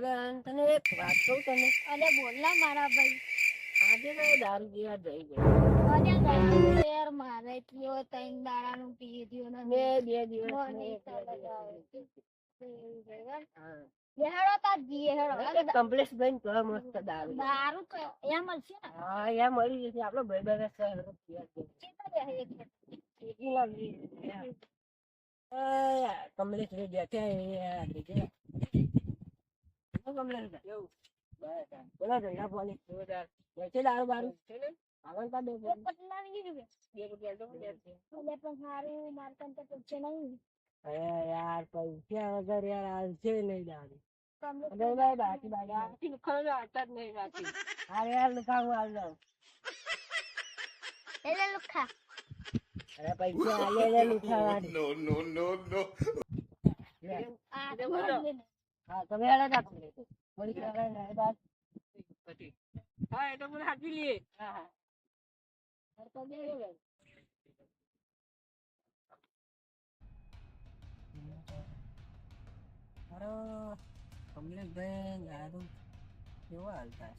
તને એક વાત કહું તને. અરે બોલ ના મારા ભાઈ. આજે તો દારૂ પીવા જઈ ગયો. અરે દારૂ તો યાર મારે પીવો 3 દાડાનું પી ગયો ને બે દિવસ હેડો તાર જીએ હેડો કમ્પ્લેક્સ બન તો મસ્ત દારૂ દારૂ તો એમ મળશે ને. હા યા મળી જશે આપણો ભાઈ બને શહેર કમલેશ રે બેઠા કમલેશ કેવું બોલા ધંધા પોલીસ જોરદાર બેઠે દારૂ બારૂ આગળ કા બે પટલા ની રૂપિયા તો પણ સારું મારતા તો પૂછે નહીં. યાર પૈસા વગર યાર આવશે નહીં દારૂ બાકી ખરો આવતા જ નહીં બાકી અરે યાર લુખાવું આવી જાવ એટલે લુખા અરે પૈસા આલે લુખાવા No. આ તો બોલ હા તમે હેડા રાખો બોલી કરાય ને બાદ હા એ તો મને હાચી લીએ હા તો દે રે અરે કમલેશ ભાઈ દારૂ કેવા હાલતા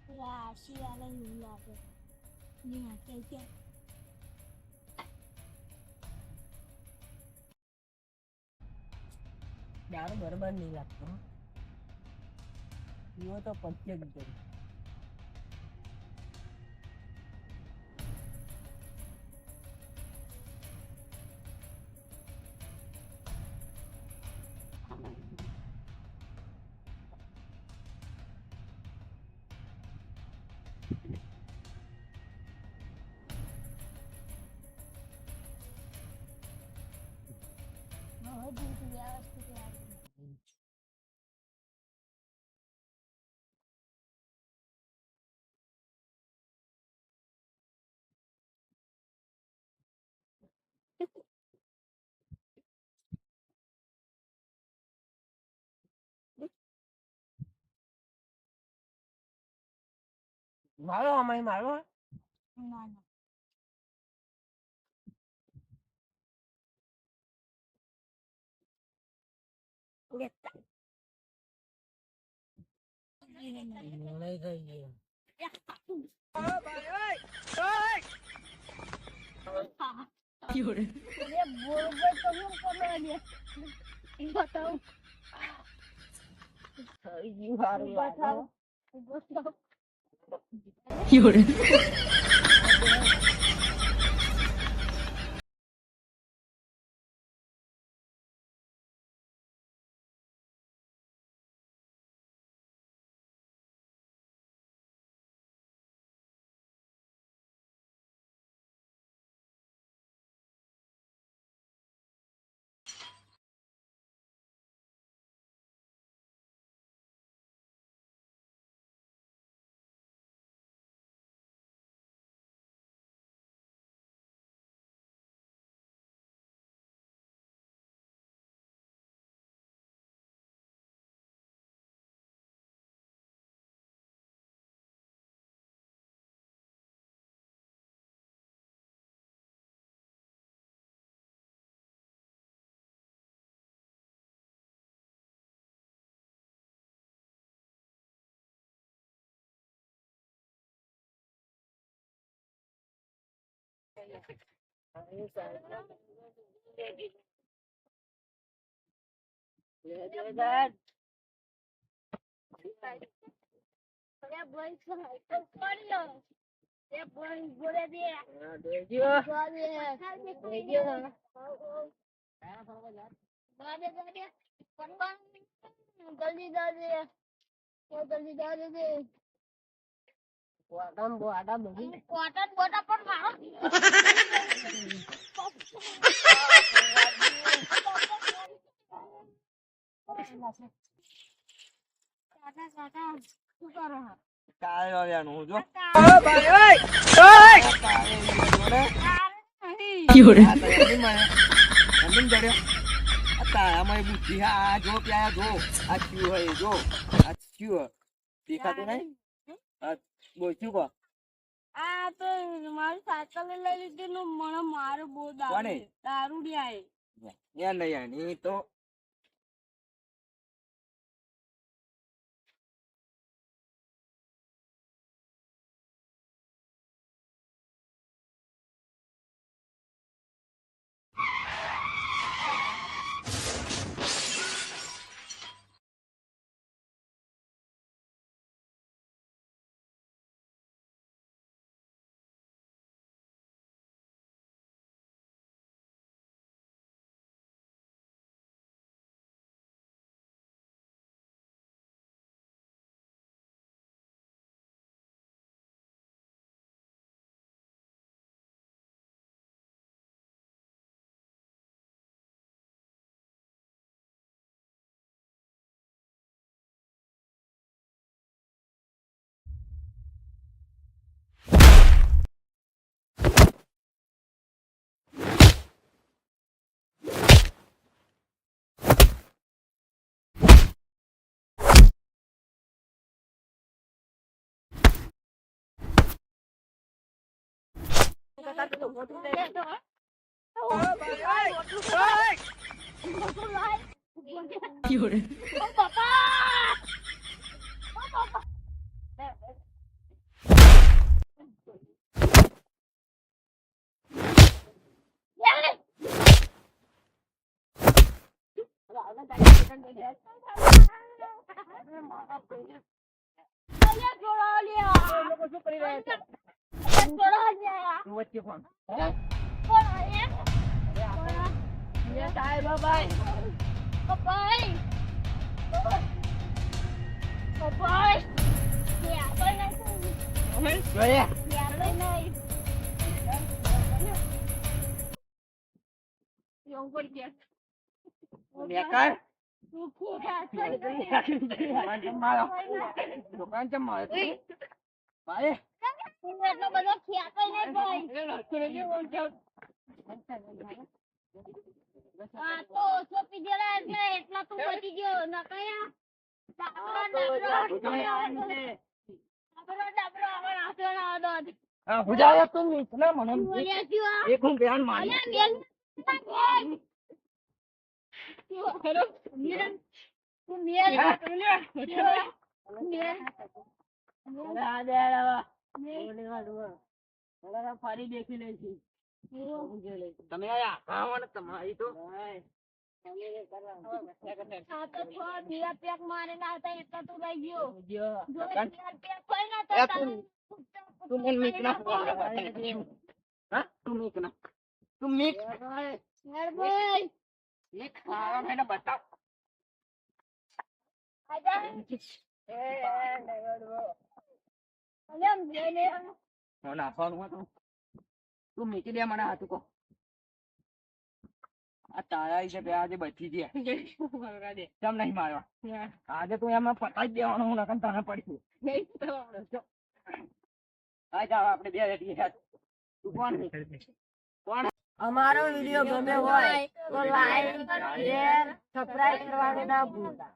છે રાશિ આલે નહીં લાગે નહીં આકે કે દારૂ બરાબર નહીં લાગતો પીવો તો પચે જ ગયો વ્યવસ્થિત લાગે મારો અમાય મારો ના ના લેતા નહીં થઈ ગયો બોલ બોલ તો હું કરે લે બતાવ થઈ ગયું સારું બતાવ બતાવ બોલ તો કર્યો એ બોલ બોલે દે દેજો દેજો દાદે દાદે પટવા જલ્દી દાદે જલ્દી દાદે દે બોડા બધી કોટન બોટા પણ મારો સાટા સાટા શું કરો કાલે વાળાનું જો દેખાતું નહીં બોલશું કો આ તો મારી સાયકલ લઈ લીધી ને મને મારે બહુ દારૂડિયા નહીં તો લોકો શું કરી રહ્યા છે? વચ્ચે કોણ? હે? એ સાહેબ હો ભાઈ. જોઈએ. બેકાર. દુકાન ચમ મારે તું? ભાઈ. એટલો બધો ખ્યાતો નહીં ભાઈ. આ તો ઓછો પીધેલા એટલે એટલા તું બચી ગયો ન કયા હુજાયા તું નીચલા મને એક હું બેન મારી ફરી દેખી લઈશું તમે આયા તમારી તો બતાવ તું મીકી દે મને હાથું કહો આ તારા હિસાબે આજે બચી ગયા કેમ નહીં મારવા આજે તું એમાં પતાવી જ દેવાનું હું નકર તને પડી આપણે બે રેડી તું કોણ કોણ અમારો વિડીયો ગમે હોય તો લાઈક શેર સબસ્ક્રાઇબ કરવાનું ના ભૂલતા